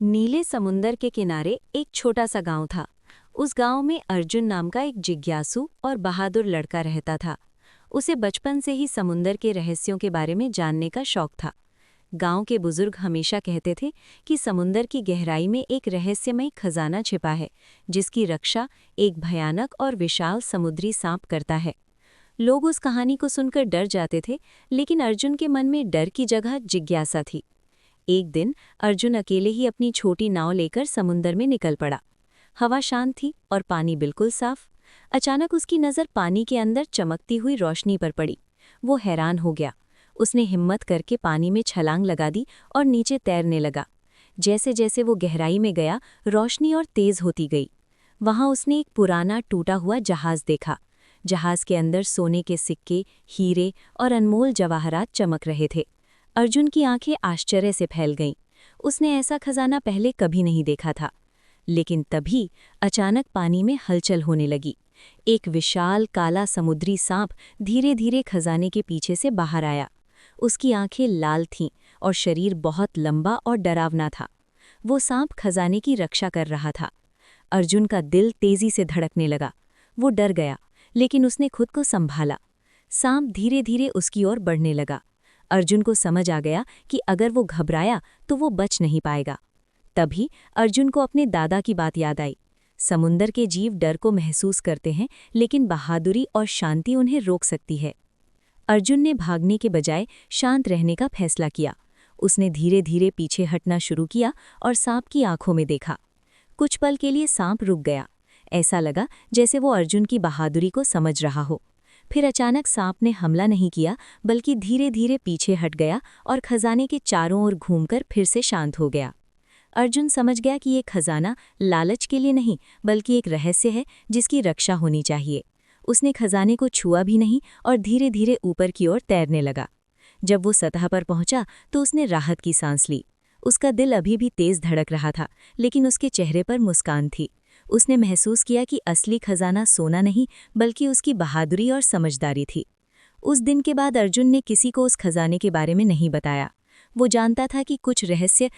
नीले समुंदर के किनारे एक छोटा सा गांव था। उस गांव में अर्जुन नाम का एक जिज्ञासु और बहादुर लड़का रहता था। उसे बचपन से ही समुंदर के रहस्यों के बारे में जानने का शौक था। गांव के बुजुर्ग हमेशा कहते थे कि समुंदर की गहराई में एक रहस्यमयी खजाना छिपा है, जिसकी रक्षा एक भयानक और विशाल समुद्री सांप करता है। लोग उस कहानी को सुनकर डर जाते थे, लेकिन अर्जुन के मन में डर की जगह जिज्ञासा थी। एक दिन अर्जुन अकेले ही अपनी छोटी नाव लेकर समुंदर में निकल पड़ा। हवा शांत थी और पानी बिल्कुल साफ। अचानक उसकी नज़र पानी के अंदर चमकती हुई रोशनी पर पड़ी। वो हैरान हो गया। उसने हिम्मत करके पानी में छलांग लगा दी और नीचे तैरने लगा। जैसे जैसे वो गहराई में गया, रोशनी और तेज होती गई। वहां उसने एक पुराना टूटा हुआ जहाज देखा। जहाज के अंदर सोने के सिक्के, हीरे और अनमोल जवाहरात चमक रहे थे। अर्जुन की आंखें आश्चर्य से फैल गईं। उसने ऐसा खजाना पहले कभी नहीं देखा था। लेकिन तभी अचानक पानी में हलचल होने लगी। एक विशाल काला समुद्री सांप धीरे धीरे खजाने के पीछे से बाहर आया। उसकी आंखें लाल थीं और शरीर बहुत लंबा और डरावना था। वो सांप खजाने की रक्षा कर रहा था। अर्जुन का दिल तेजी से धड़कने लगा। वो डर गया, लेकिन उसने खुद को संभाला। सांप धीरे धीरे उसकी ओर बढ़ने लगा। अर्जुन को समझ आ गया कि अगर वो घबराया तो वो बच नहीं पाएगा। तभी अर्जुन को अपने दादा की बात याद आई। समुंदर के जीव डर को महसूस करते हैं, लेकिन बहादुरी और शांति उन्हें रोक सकती है। अर्जुन ने भागने के बजाय शांत रहने का फैसला किया। उसने धीरे धीरे पीछे हटना शुरू किया और सांप की आंखों में देखा। कुछ पल के लिए सांप रुक गया। ऐसा लगा जैसे वो अर्जुन की बहादुरी को समझ रहा हो। फिर अचानक सांप ने हमला नहीं किया, बल्कि धीरे धीरे पीछे हट गया और खजाने के चारों ओर घूमकर फिर से शांत हो गया। अर्जुन समझ गया कि ये खजाना लालच के लिए नहीं, बल्कि एक रहस्य है जिसकी रक्षा होनी चाहिए। उसने खजाने को छुआ भी नहीं और धीरे धीरे ऊपर की ओर तैरने लगा। जब वो सतह पर पहुंचा तो उसने राहत की सांस ली। उसका दिल अभी भी तेज धड़क रहा था, लेकिन उसके चेहरे पर मुस्कान थी। उसने महसूस किया कि असली खजाना सोना नहीं, बल्कि उसकी बहादुरी और समझदारी थी। उस दिन के बाद अर्जुन ने किसी को उस खजाने के बारे में नहीं बताया। वो जानता था कि कुछ रहस्य